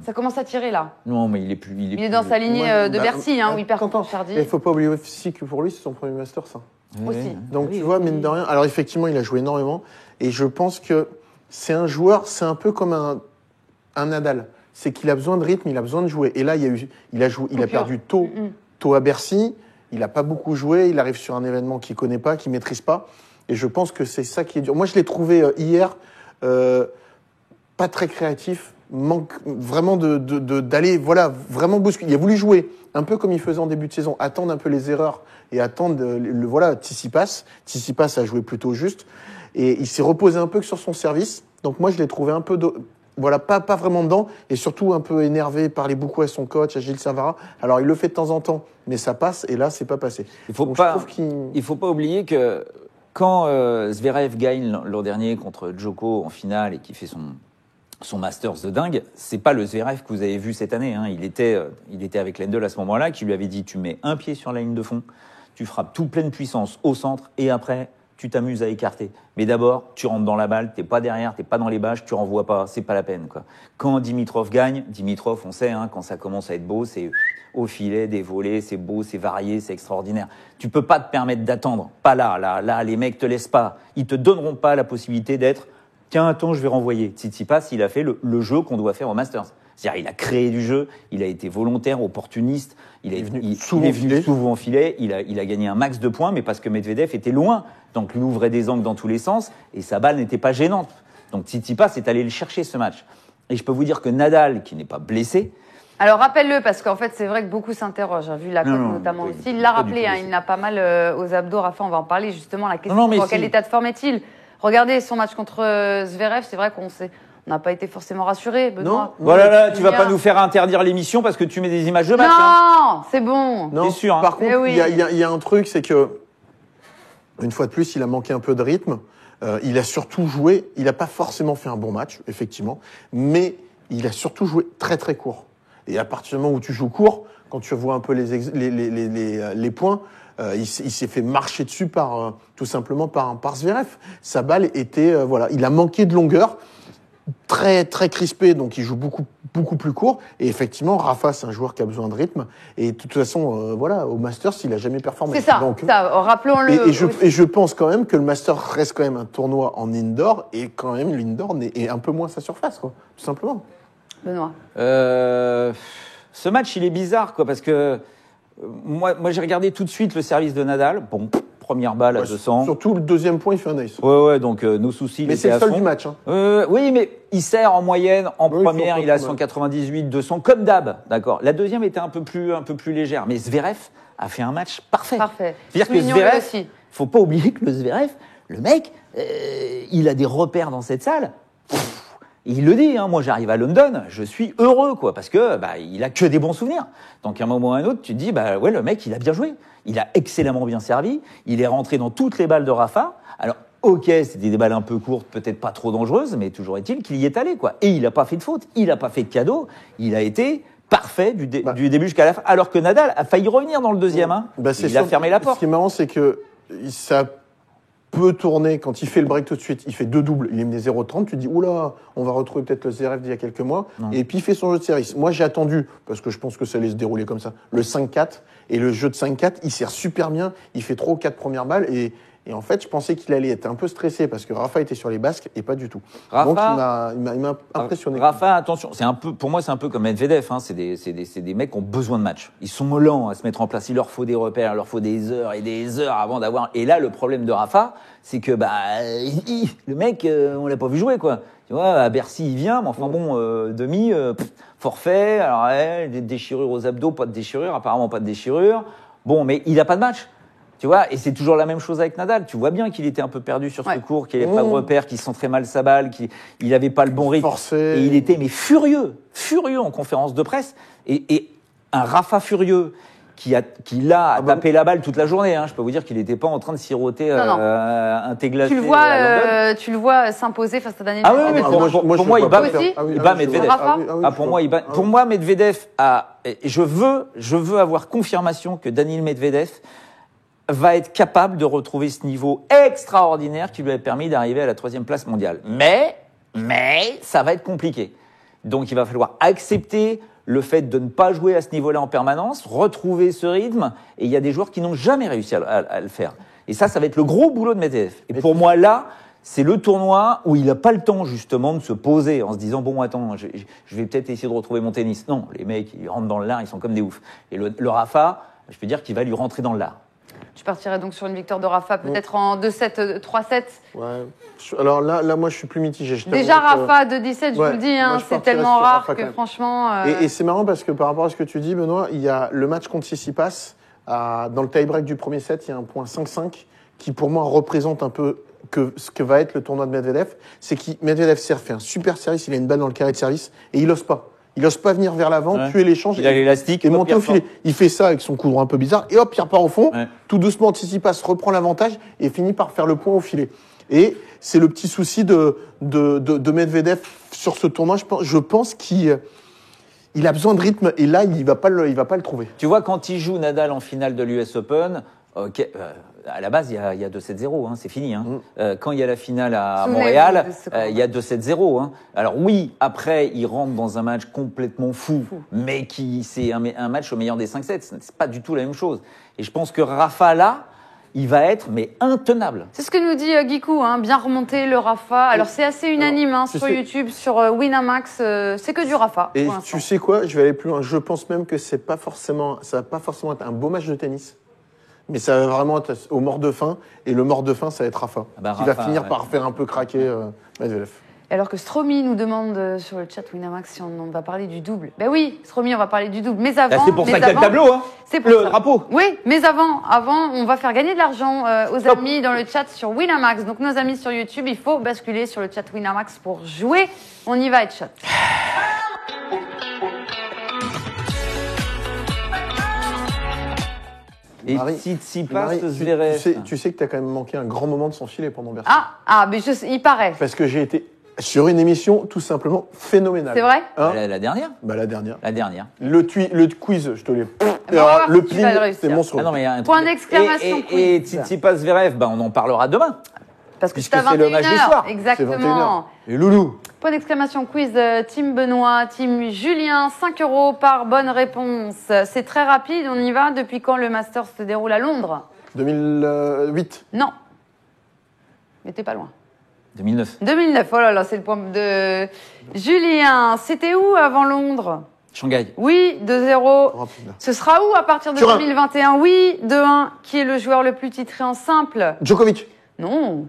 Ça commence à tirer là. Non, mais il est plus. Il est dans sa lignée de Bercy, où il perd contre Chardy. Il faut pas oublier aussi que pour lui, c'est son premier Master, ça. aussi. Donc tu vois, mine de rien, alors effectivement, il a joué énormément, et je pense que c'est un joueur, c'est un peu comme un Nadal. C'est qu'il a besoin de rythme, il a besoin de jouer. Et là, il a perdu tôt à Bercy, il n'a pas beaucoup joué, il arrive sur un événement qu'il ne connaît pas, qu'il ne maîtrise pas. Et je pense que c'est ça qui est dur. Moi, je l'ai trouvé hier pas très créatif, manque vraiment d'aller, voilà, vraiment bousculer. Il a voulu jouer, un peu comme il faisait en début de saison, attendre un peu les erreurs et attendre, voilà, Tsitsipas. Tsitsipas a joué plutôt juste. Et il s'est reposé un peu que sur son service. Donc moi, je l'ai trouvé un peu... Voilà, pas vraiment dedans, et surtout un peu énervé, parlait beaucoup à son coach, à Gilles Savara. Alors, il le fait de temps en temps, mais ça passe, et là, c'est pas passé. Il faut pas oublier que quand Zverev gagne l'an dernier contre Djoko en finale et qui fait son Masters de dingue, c'est pas le Zverev que vous avez vu cette année. Hein. Il était avec Lendl à ce moment-là, qui lui avait dit, tu mets un pied sur la ligne de fond, tu frappes tout pleine puissance au centre, et après... tu t'amuses à écarter. Mais d'abord, tu rentres dans la balle, t'es pas derrière, t'es pas dans les bâches, tu renvoies pas, c'est pas la peine, quoi. Quand Dimitrov gagne, Dimitrov, on sait, hein, quand ça commence à être beau, c'est au filet, des volets, c'est beau, c'est varié, c'est extraordinaire. Tu peux pas te permettre d'attendre. Pas là, les mecs te laissent pas. Ils te donneront pas la possibilité d'être, tiens, attends, je vais renvoyer. Tsitsipas, il a fait le jeu qu'on doit faire au Masters. C'est-à-dire, il a créé du jeu, il a été volontaire, opportuniste, il est venu souvent en filet, il a gagné un max de points, mais parce que Medvedev était loin, donc lui ouvrait des angles dans tous les sens, et sa balle n'était pas gênante. Donc Tsitsipas est allé le chercher, ce match. Et je peux vous dire que Nadal, qui n'est pas blessé... Alors rappelle-le, parce qu'en fait, c'est vrai que beaucoup s'interrogent, vu la cote notamment aussi. Il l'a rappelé, il n'a pas mal aux abdos, Rafa, on va en parler justement, la question dans quel état de forme est-il. Regardez son match contre Zverev, c'est vrai qu'on sait... On n'a pas été forcément rassurés, Benoît. Non. Voilà, là, tu vas pas nous faire interdire l'émission parce que tu mets des images de match. Non, c'est bon. Non, c'est sûr. Hein. Par contre, il y a un truc, c'est que, une fois de plus, il a manqué un peu de rythme. Il a surtout joué, il n'a pas forcément fait un bon match, effectivement, mais il a surtout joué très très court. Et à partir du moment où tu joues court, quand tu vois un peu les points, il s'est fait marcher dessus tout simplement par Zverev. Sa balle était, voilà, il a manqué de longueur. Très très crispé, donc il joue beaucoup plus court. Et effectivement, Rafa, c'est un joueur qui a besoin de rythme. Et de toute façon, voilà, au Masters, il a jamais performé. C'est ça. Donc, rappelons-le. Et je pense quand même que le Masters reste quand même un tournoi en indoor, et quand même l'indoor est un peu moins sa surface, quoi, tout simplement. Benoît. Ce match, il est bizarre, quoi, parce que moi, j'ai regardé tout de suite le service de Nadal. Bon. Première balle à 200. Surtout le deuxième point, il fait un ace. Ouais, donc nos soucis. Mais c'est le seul du match. Hein. Oui, mais il sert en moyenne. En première, il a 198, 200, comme d'hab. D'accord. La deuxième était un peu plus légère. Mais Zverev a fait un match parfait. C'est-à-dire que Zverev, faut pas oublier que le Zverev, le mec, il a des repères dans cette salle. Il le dit, hein, moi j'arrive à London, je suis heureux, quoi, parce que il a que des bons souvenirs. Donc à un moment ou à un autre, tu te dis, ouais, le mec, il a bien joué. Il a excellemment bien servi. Il est rentré dans toutes les balles de Rafa. Alors, ok, c'était des balles un peu courtes, peut-être pas trop dangereuses, mais toujours est-il qu'il y est allé, quoi. Et il n'a pas fait de faute, il n'a pas fait de cadeau. Il a été parfait du début jusqu'à la fin. Alors que Nadal a failli revenir dans le deuxième. Hein. Il a fermé la porte. Ce qui est marrant, c'est que ça peut tourner, quand il fait le break tout de suite, il fait deux doubles, il est mené 0,30, tu te dis, oula, on va retrouver peut-être le Zverev d'il y a quelques mois, et puis il fait son jeu de service. Moi, j'ai attendu, parce que je pense que ça allait se dérouler comme ça, le 5-4, et le jeu de 5-4, il sert super bien, il fait 3 ou 4 premières balles, et en fait, je pensais qu'il allait être un peu stressé, parce que Rafa était sur les basques, et pas du tout. Rafa, donc, il m'a impressionné. Rafa, attention, pour moi, c'est un peu comme Medvedev, hein, c'est des mecs qui ont besoin de match. Ils sont lents à se mettre en place, il leur faut des repères, il leur faut des heures et des heures avant d'avoir... Et là, le problème de Rafa, c'est que le mec, on l'a pas vu jouer, quoi. Tu vois, à Bercy, il vient, mais enfin bon, forfait, alors des déchirures aux abdos, pas de déchirure, apparemment pas de déchirure. Bon, mais il a pas de match. Tu vois, et c'est toujours la même chose avec Nadal. Tu vois bien qu'il était un peu perdu sur ce court, qu'il n'avait pas de repère, qu'il sent très mal sa balle, qu'il n'avait pas le bon rythme. Et il était furieux en conférence de presse. Et un Rafa furieux qui a tapé la balle toute la journée. Hein. Je peux vous dire qu'il n'était pas en train de siroter un thé glacé. Tu le vois s'imposer face à Daniel Medvedev. Pour moi, il bat Medvedev. Pour moi, Medvedev je veux avoir confirmation que Daniil Medvedev va être capable de retrouver ce niveau extraordinaire qui lui a permis d'arriver à la 3e place mondiale. Mais ça va être compliqué. Donc, il va falloir accepter le fait de ne pas jouer à ce niveau-là en permanence, retrouver ce rythme. Et il y a des joueurs qui n'ont jamais réussi à le faire. Et ça va être le gros boulot de Medvedev. Et pour moi, là, c'est le tournoi où il n'a pas le temps, justement, de se poser en se disant, bon, attends, je vais peut-être essayer de retrouver mon tennis. Non, les mecs, ils rentrent dans le lard, ils sont comme des oufs. Et le Rafa, je peux dire qu'il va lui rentrer dans le lard. Tu partirais donc sur une victoire de Rafa, peut-être en 2-7, 3-7. Ouais. Alors là, moi, je suis plus mitigé. Déjà, Rafa, 2-17, je vous le dis, hein, c'est tellement rare Rafa, que franchement... Et c'est marrant parce que par rapport à ce que tu dis, Benoît, il y a le match contre Tsitsipas, dans le tie-break du premier set, il y a un point 5-5 qui, pour moi, représente un peu ce que va être le tournoi de Medvedev. C'est que Medvedev fait un super service, il a une balle dans le carré de service et il n'ose pas. Il n'ose pas venir vers l'avant, tuer l'échange. Il a l'élastique. Et monter au filet. Il fait ça avec son coup droit un peu bizarre. Et hop, il repart au fond. Ouais. Tout doucement, Tsitsipas reprend l'avantage et finit par faire le point au filet. Et c'est le petit souci de Medvedev sur ce tournoi. Je pense qu'il a besoin de rythme. Et là, il va pas le trouver. Tu vois, quand il joue Nadal en finale de l'US Open, à la base, il y a 2-7-0, hein, c'est fini. Hein. Quand il y a la finale à Montréal, il y a 2-7-0. Hein. Alors oui, après, il rentre dans un match complètement fou. Mais c'est un match au meilleur des 5 sets. C'est pas du tout la même chose. Et je pense que Rafa, là, il va être intenable. C'est ce que nous dit Guikou, hein, bien remonter le Rafa. Alors c'est assez unanime sur YouTube, sur Winamax, c'est que du Rafa. Et tu sais quoi, je vais aller plus loin. Je pense même que ça va pas forcément être un beau match de tennis. Mais ça va vraiment être au mort de faim. Et le mort de faim, ça va être Rafa. Qui va finir par faire un peu craquer Medvedev. Alors que Stromy nous demande sur le chat Winamax si on va parler du double. Ben oui, Stromy, on va parler du double. Mais avant... C'est pour ça qu'il y a le tableau, hein. C'est pour le drapeau. Oui, mais avant, on va faire gagner de l'argent aux amis dans le chat sur Winamax. Donc nos amis sur YouTube, il faut basculer sur le chat Winamax pour jouer. On y va, headshot. Et Tsitsipas, Zverev. Tu sais que tu as quand même manqué un grand moment de son filet pendant Bercy. Mais il paraît. Parce que j'ai été sur une émission tout simplement phénoménale. C'est vrai la dernière La dernière. La dernière. Le quiz, je te l'ai... le pli, c'est monstrueux. Point d'exclamation quiz. Et Tsitsipas, Zverev, on en parlera demain. Parce que c'est le match du soir. Exactement. Et Loulou. Point d'exclamation quiz, team Benoît, team Julien, 5 € par bonne réponse. C'est très rapide, on y va. Depuis quand le Masters se déroule à Londres ? 2008. Non. Mais t'es pas loin. 2009. 2009, oh là là, c'est le point de Julien. C'était où avant Londres ? Shanghai. Oui, 2-0. Ce sera où à partir de 2021 ? Oui, 2-1. Qui est le joueur le plus titré en simple ? Djokovic. Non.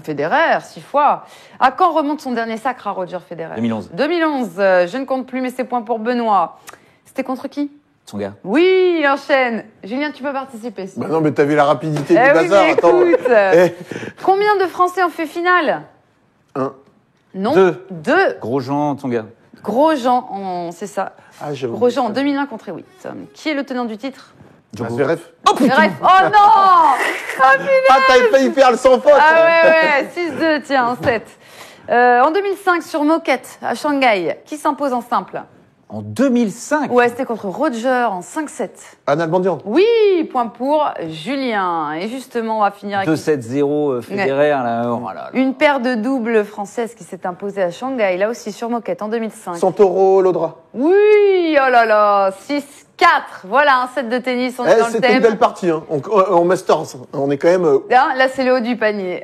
Federer, 6 fois. À quand remonte son dernier sacre à Roger Federer ? 2011. 2011. Je ne compte plus, mais c'est point pour Benoît. C'était contre qui ? Tsonga. Oui, enchaîne. Julien, tu peux participer. Bah non, mais t'as vu la rapidité du oui, bazar. Attends. Combien de Français ont fait finale ? 1. Non. 2. Grosjean, Tsonga. Grosjean, c'est ça. Grosjean en 2001 contre Hewitt. Qui est le tenant du titre ? Zverev. Oh putain. Oh non. T'avais failli faire le sans faute. Ouais, 6-2, tiens, 7. En 2005, sur moquette, à Shanghai, qui s'impose en simple ? En 2005 ? Ouais, c'était contre Roger en 5-7. Nalbandian. Oui, point pour Julien. Et justement, on va finir avec... 2-7-0 Federer. Là. Une paire de doubles françaises qui s'est imposée à Shanghai, là aussi sur moquette, en 2005. Santoro, Lodra. Oui, oh là là, 6-4. Voilà, un set de tennis, on est dans le thème. C'était une belle partie, hein. En Masters. On est quand même... Là, c'est le haut du panier.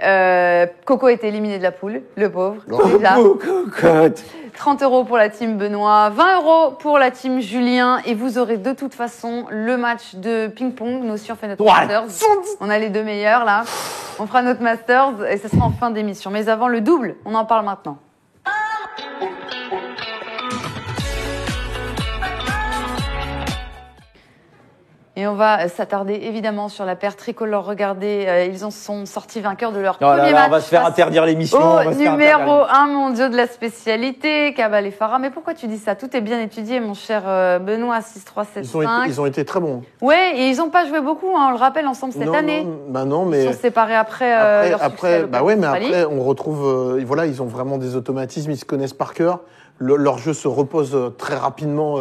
Coco a été éliminé de la poule, le pauvre. Cocotte. 30 € pour la team Benoît, 20 € pour la team Julien. Et vous aurez de toute façon le match de ping-pong. Nous aussi, on fait notre Masters. On a les deux meilleurs, là. On fera notre Masters et ce sera en fin d'émission. Mais avant le double, on en parle maintenant. Et on va s'attarder évidemment sur la paire tricolore. Regardez, ils en sont sortis vainqueurs de leur premier match. On va se faire interdire l'émission. Numéro 1 mondiaux de la spécialité, Cabal et Farah. Mais pourquoi tu dis ça ? Tout est bien étudié, mon cher Benoît, 6-3, 7-5. Ils ont été très bons. Ouais, et ils n'ont pas joué beaucoup, hein, on le rappelle, ensemble cette année. Non, mais... Ils sont séparés après leur succès mais après, on retrouve... ils ont vraiment des automatismes, ils se connaissent par cœur. Leur jeu se repose très rapidement...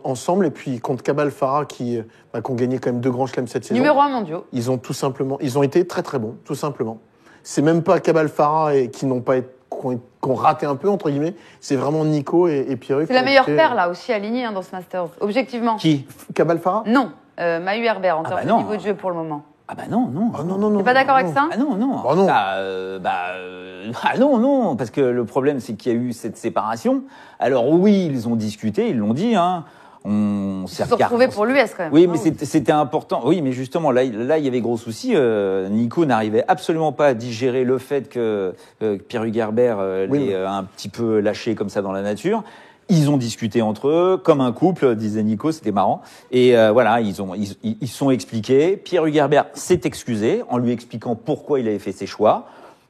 ensemble, et puis contre Cabal Farah qui ont gagné quand même 2 grands chelems cette saison. Numéro 1 mondiaux. Ils ont été très très bons, tout simplement. C'est même pas Cabal Farah qui ont raté un peu, entre guillemets, c'est vraiment Nico et Pierre. C'est la meilleure paire là aussi alignée dans ce Masters, objectivement. Qui ? Cabal Farah ? Non, Mahu Herbert en termes de niveau de jeu pour le moment. Ah bah non. Ah non. T'es pas d'accord avec ça? Ah non. Bah non. Ah non, parce que le problème, c'est qu'il y a eu cette séparation. Alors oui, ils ont discuté, ils l'ont dit, hein. On Ils se sont retrouvés pour l'US quand même. Oui, mais c'était important. Oui, mais justement, là, il y avait gros souci. Nico n'arrivait absolument pas à digérer le fait que Pierre Hugerbert l'ait un petit peu lâché comme ça dans la nature. Ils ont discuté entre eux, comme un couple, disait Nico, c'était marrant. Et voilà, ils sont expliqués. Pierre Hugerbert s'est excusé en lui expliquant pourquoi il avait fait ses choix.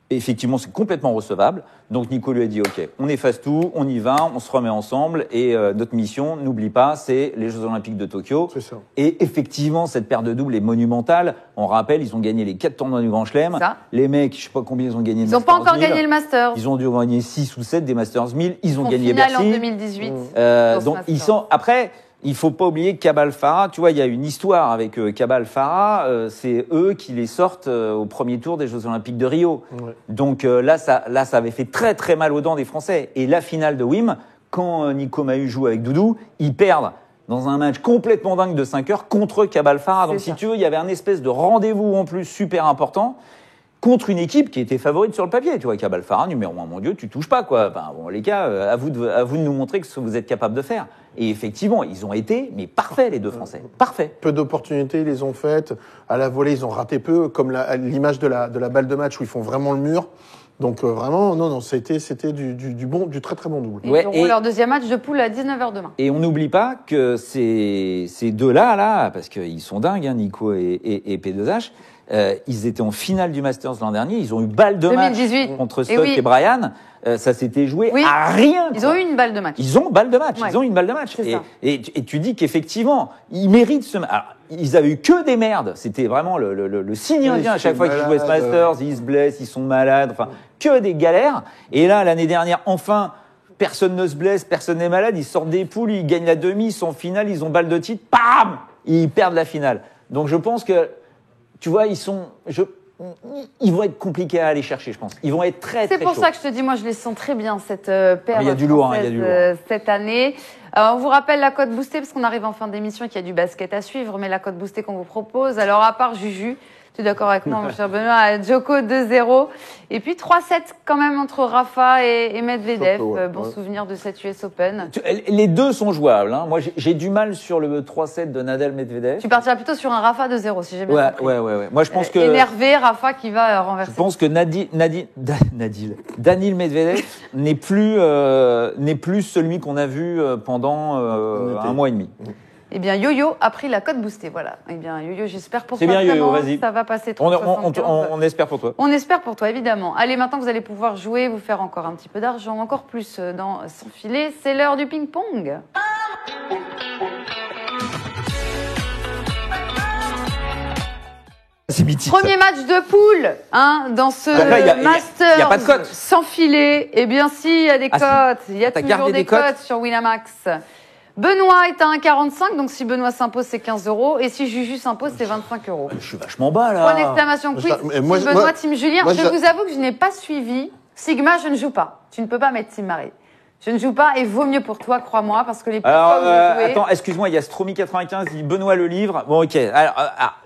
Et effectivement, c'est complètement recevable. Donc Nico lui a dit, OK, on efface tout, on y va, on se remet ensemble. Et notre mission, n'oublie pas, c'est les Jeux Olympiques de Tokyo. C'est ça. Et effectivement, cette paire de doubles est monumentale. On rappelle, ils ont gagné les 4 tournois du Grand Chelem. Ça. Les mecs, je sais pas combien ils ont gagné. Ils n'ont pas encore gagné le Masters. Ils ont dû gagner 6 ou 7 des Masters 1000. Ils ont En gagné finale Bercy. en 2018. Donc Masters. ils sont après. Il faut pas oublier que Cabal Farah, tu vois, il y a une histoire avec Cabal Farah, c'est eux qui les sortent au premier tour des Jeux Olympiques de Rio. Ouais. Donc là, ça avait fait très très mal aux dents des Français. Et la finale de Wim, quand Nico Mahut joue avec Doudou, ils perdent dans un match complètement dingue de 5 heures contre Cabal Farah. Donc C'est si ça. tu veux, il y avait un espèce de rendez-vous en plus super important contre une équipe qui était favorite sur le papier. Tu vois, Cabal Farah, numéro 1 mondial, tu touches pas, quoi. Enfin, bon, les gars, à vous de nous montrer ce que vous êtes capable de faire. Et effectivement, ils ont été, mais parfaits, les deux Français. Parfaits. Peu d'opportunités, ils les ont faites. À la volée, ils ont raté peu, comme l'image de la balle de match où ils font vraiment le mur. Donc vraiment, non, c'était du très très bon double. Ils Ouais, auront et- leur deuxième match de poule à 19h demain. Et on n'oublie pas que ces deux-là, parce qu'ils sont dingues, hein, Nico et P2H, ils étaient en finale du Masters l'an dernier. Ils ont eu balle de 2018. match contre Et Stock oui. et Brian. Ça s'était joué Oui. à rien. Ils quoi. ont eu une balle de match. Ils ont balle de match. Ouais. Ils ont une balle de match. C'est ça. Et tu dis qu'effectivement, ils méritent ce. Alors, ils avaient eu que des merdes. C'était vraiment le signe Oui, indien à chaque ils fois sont qu'ils jouaient ce malades. Masters. Ils se blessent, ils sont malades. Enfin, que des galères. Et là, l'année dernière, enfin, personne ne se blesse, personne n'est malade. Ils sortent des poules, ils gagnent la demi, ils sont en finale, ils ont balle de titre. Bam! Ils perdent la finale. Donc je pense que, tu vois, ils vont être compliqués à aller chercher, je pense. Ils vont être très, très C'est pour chauds. ça que je te dis, moi, je les sens très bien, cette paire il y a du lourd, hein, française, il y a du lourd. cette année. On vous rappelle la cote boostée, parce qu'on arrive en fin d'émission et qu'il y a du basket à suivre, mais la cote boostée qu'on vous propose. Alors, à part Juju, tu es d'accord avec moi, mon cher Benoît, Djoko 2-0. Et puis 3-7 quand même entre Rafa et Medvedev. Surtout, ouais. Bon Ouais. souvenir de cette US Open. Les deux sont jouables. Hein. Moi, j'ai du mal sur le 3-7 de Nadal-Medvedev. Tu partiras plutôt sur un Rafa 2-0, si j'ai bien compris. Ouais. Moi, je pense que Énervé, Rafa qui va renverser. je pense que Daniil Medvedev n'est plus celui qu'on a vu pendant un mois et demi. Eh bien, Yo-Yo a pris la cote boostée, voilà. Eh bien, Yo-Yo, j'espère pour C'est toi bien, Yo-Yo, vraiment, vas-y. ça va passer On 3,75. on espère pour toi. On espère pour toi, évidemment. Allez, maintenant vous allez pouvoir jouer, vous faire encore un petit peu d'argent, encore plus dans Sans filet. C'est l'heure du ping-pong. C'est mythique. Premier match de poule, hein, dans ce Donc là, il y a Master pas de cote. sans filet. Eh bien, si, il y a des Ah, si. cotes. Il y a T'as toujours gardé des des cotes cotes sur Winamax. Benoît est à 1,45, donc si Benoît s'impose, c'est 15 €. Et si Juju s'impose, c'est 25 €. Je suis vachement bas là. Point d'exclamation quiz. Mais moi, Team Benoît, moi- Team Julien. moi, je vous avoue que je n'ai pas suivi. Sigma, je ne joue pas. Tu ne peux pas mettre Team Marie. Je ne joue pas et vaut mieux pour toi, crois-moi, parce que les plus Alors, fois où j'ai joué- attends, excuse-moi, il y a Stromy95, il dit Benoît le livre. Bon, ok. Alors,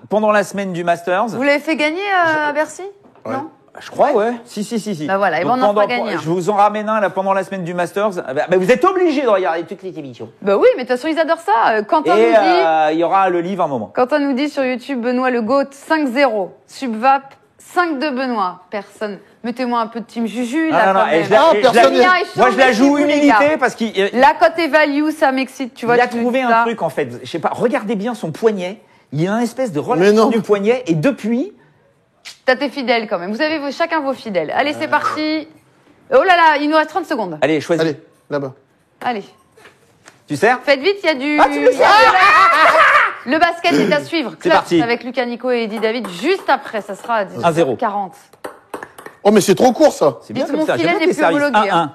pendant la semaine du Masters, Vous l'avez fait gagner à Bercy Ouais. Non. je crois, ouais. Si. Bah voilà, et Donc, ben on en fera gagner un. je vous en ramène un là pendant la semaine du Masters. Bah, vous êtes obligés de regarder toutes les émissions. Bah oui, mais de toute façon, ils adorent ça. Quentin Et nous dit, il y aura le livre un moment. Quentin nous dit sur YouTube, Benoît le GOAT 5-0. Subvap 5-2 Benoît. Personne. Mettez-moi un peu de Team Juju, là, quand et même. je la- Ah, et je la- personne n'est- moi je la joue les humilité gars. parce qu'il La cote est value, ça m'excite, tu vois. il a tu trouvé dis un ça. truc en fait. Je sais pas, regardez bien son poignet. Il a un espèce de Mais relâchement non. du poignet et depuis, T'as tes fidèles quand même. Vous avez chacun vos fidèles. Allez, c'est parti. Oh là là, il nous reste 30 secondes. allez, choisis. Allez, là-bas. Allez. Tu sers Faites vite, il y a du... Ah, tu le sais. Le basket est à suivre. C'est Clutch parti. avec Lucas Nico et Eddie David juste après. Ça sera à 1-0. 40. Oh, mais c'est trop court, ça. C'est bien Dites, comme mon ça. filet J'aime bien n'est tes plus services. homologué, 1-1.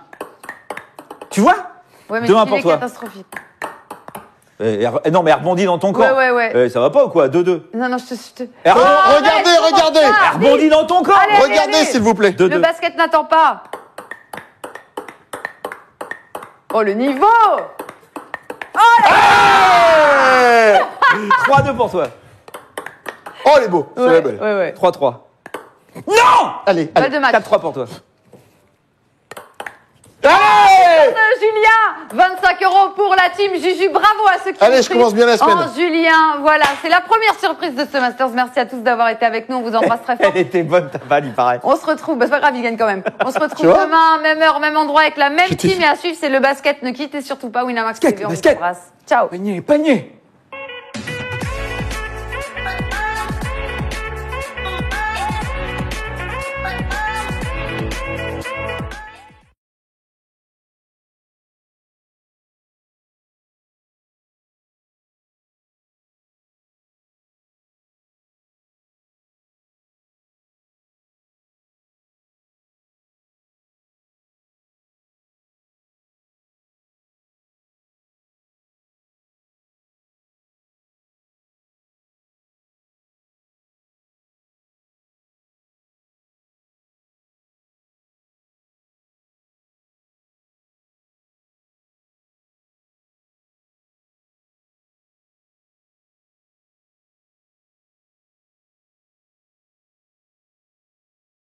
Tu vois Ouais, mais 2-1 il pour est toi. catastrophique. Non, mais elle rebondit dans ton corps. Ouais. Ça va pas ou quoi 2-2. Non, je te... Elle rebondit- arrête, regardez. comment ça elle rebondit dans ton corps. Allez, allez, Regardez, allez. s'il vous plaît. 2-2. Le basket n'attend pas. Oh, le niveau. 3-2 pour toi. Oh, Oh, elle est beau. C'est la belle. Ouais. 3-3. Non! Allez, Balle allez. de match. 4-3 pour toi. Allez! Julien, 25 € pour la team Juju. Bravo à ceux qui Allez, ont je pris commence bien la semaine. en Julien. Voilà, c'est la première surprise de ce Masters. Merci à tous d'avoir été avec nous. On vous embrasse très fort. Elle était bonne ta balle, il paraît. On se retrouve, bah c'est pas grave, il gagne quand même. On se retrouve Tu vois demain, même heure, même endroit, avec la même Je t'ai team. dit. Et à suivre, c'est le basket. Ne quittez surtout pas Winamax Basket, TV. On vous basket. embrasse. Ciao. Panier, panier.